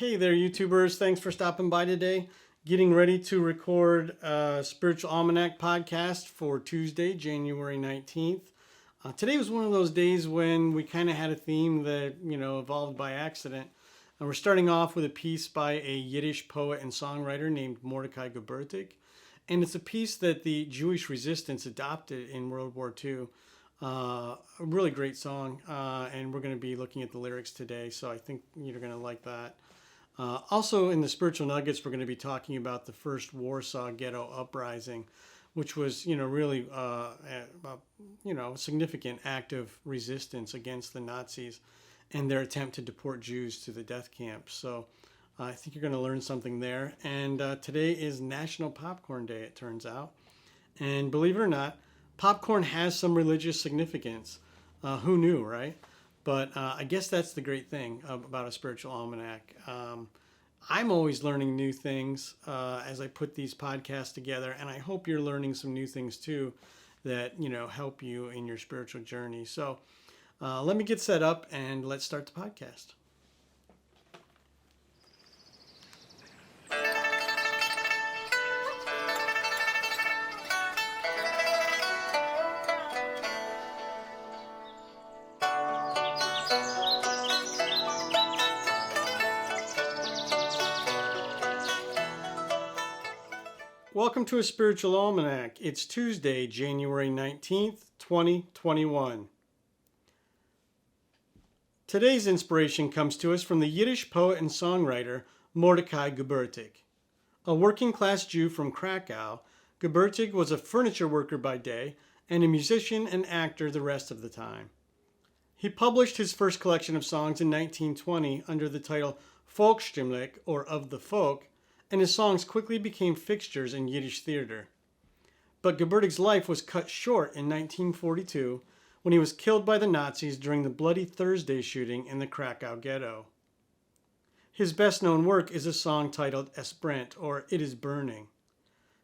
Hey there, YouTubers. Thanks for stopping by today. Getting ready to record a Spiritual Almanac podcast for Tuesday, January 19th. Today was one of those days when we kind of had a theme that, evolved by accident. And we're starting off with a piece by a Yiddish poet and songwriter named Mordechai Gebirtig. And it's a piece that the Jewish resistance adopted in World War II. A really great song, and we're going to be looking at the lyrics today, so I think you're going to like that. Also, in the Spiritual Nuggets, we're going to be talking about the first Warsaw Ghetto uprising, which was, really, a significant act of resistance against the Nazis and their attempt to deport Jews to the death camps. So I think you're going to learn something there. And today is National Popcorn Day, it turns out. And believe it or not, popcorn has some religious significance. Who knew, right? But I guess that's the great thing about a Spiritual Almanac. I'm always learning new things as I put these podcasts together, and I hope you're learning some new things too that help you in your spiritual journey. So let me get set up and let's start the podcast. Welcome to a Spiritual Almanac. It's Tuesday, January 19th, 2021. Today's inspiration comes to us from the Yiddish poet and songwriter Mordechai Gebirtig. A working-class Jew from Krakow, Gebirtig was a furniture worker by day and a musician and actor the rest of the time. He published his first collection of songs in 1920 under the title Volksstimmlich, or Of the Folk, and his songs quickly became fixtures in Yiddish theater. But Gebirtig's life was cut short in 1942 when he was killed by the Nazis during the Bloody Thursday shooting in the Krakow Ghetto. His best-known work is a song titled Es brennt, or It is Burning.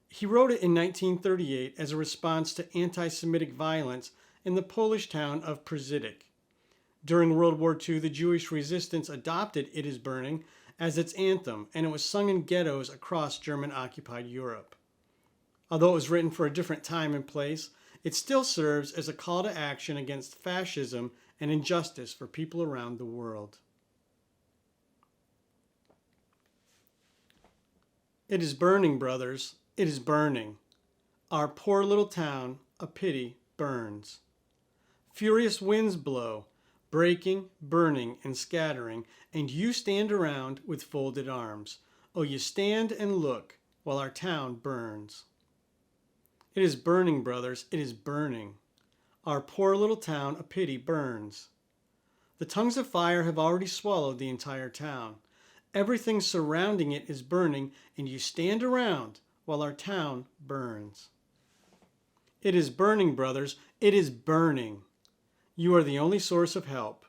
He wrote it in 1938 as a response to anti-Semitic violence in the Polish town of Przeżyk. During World War II, the Jewish resistance adopted It is Burning as its anthem, and it was sung in ghettos across German-occupied Europe. Although it was written for a different time and place, it still serves as a call to action against fascism and injustice for people around the world. It is burning, brothers, it is burning. Our poor little town, a pity, burns. Furious winds blow, breaking, burning, and scattering, and you stand around with folded arms. Oh, you stand and look while our town burns. It is burning, brothers, it is burning. Our poor little town, a pity, burns. The tongues of fire have already swallowed the entire town. Everything surrounding it is burning, and you stand around while our town burns. It is burning, brothers, it is burning. You are the only source of help.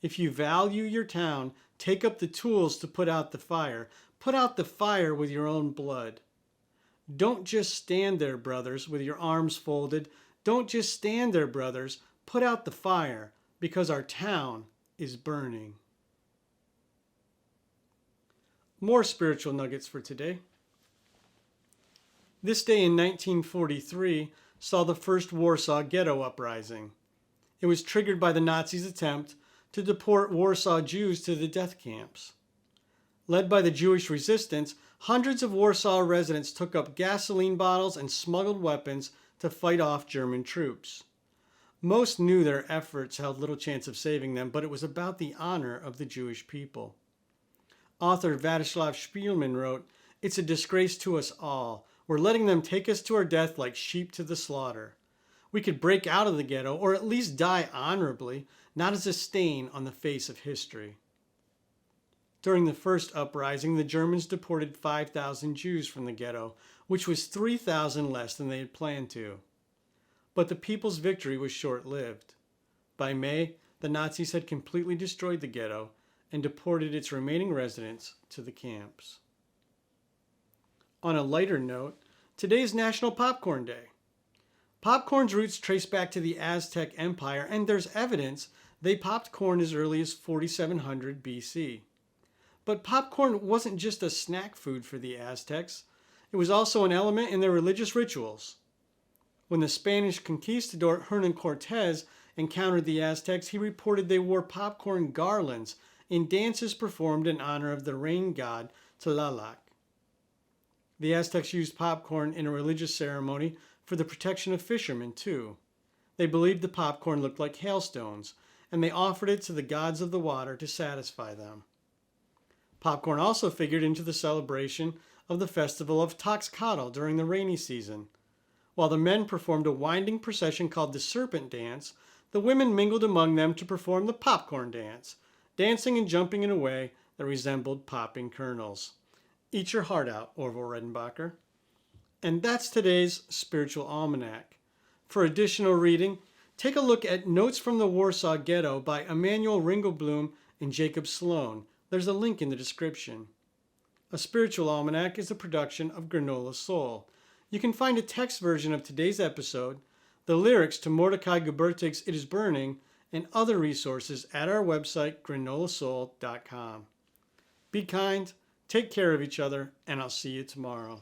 If you value your town, take up the tools to put out the fire. Put out the fire with your own blood. Don't just stand there, brothers, with your arms folded. Don't just stand there, brothers. Put out the fire, because our town is burning. More spiritual nuggets for today. This day in 1943 saw the first Warsaw Ghetto uprising. It was triggered by the Nazis' attempt to deport Warsaw Jews to the death camps. Led by the Jewish resistance, hundreds of Warsaw residents took up gasoline bottles and smuggled weapons to fight off German troops. Most knew their efforts held little chance of saving them, but it was about the honor of the Jewish people. Author Václav Spielman wrote, "It's a disgrace to us all. We're letting them take us to our death like sheep to the slaughter. We could break out of the ghetto, or at least die honorably, not as a stain on the face of history." During the first uprising, the Germans deported 5,000 Jews from the ghetto, which was 3,000 less than they had planned to. But the people's victory was short-lived. By May, the Nazis had completely destroyed the ghetto and deported its remaining residents to the camps. On a lighter note, today is National Popcorn Day. Popcorn's roots trace back to the Aztec Empire, and there's evidence they popped corn as early as 4700 BC. But popcorn wasn't just a snack food for the Aztecs. It was also an element in their religious rituals. When the Spanish conquistador Hernan Cortez encountered the Aztecs, he reported they wore popcorn garlands in dances performed in honor of the rain god Tlaloc. The Aztecs used popcorn in a religious ceremony for the protection of fishermen, too. They believed the popcorn looked like hailstones, and they offered it to the gods of the water to satisfy them. Popcorn also figured into the celebration of the festival of Toxcatl during the rainy season. While the men performed a winding procession called the Serpent Dance, the women mingled among them to perform the Popcorn Dance, dancing and jumping in a way that resembled popping kernels. Eat your heart out, Orville Redenbacher. And that's today's Spiritual Almanac. For additional reading, take a look at Notes from the Warsaw Ghetto by Emmanuel Ringelblum and Jacob Sloan. There's a link in the description. A Spiritual Almanac is a production of Granola Soul. You can find a text version of today's episode, the lyrics to Mordechai Gebirtig's It Is Burning, and other resources at our website, granolasoul.com. Be kind, take care of each other, and I'll see you tomorrow.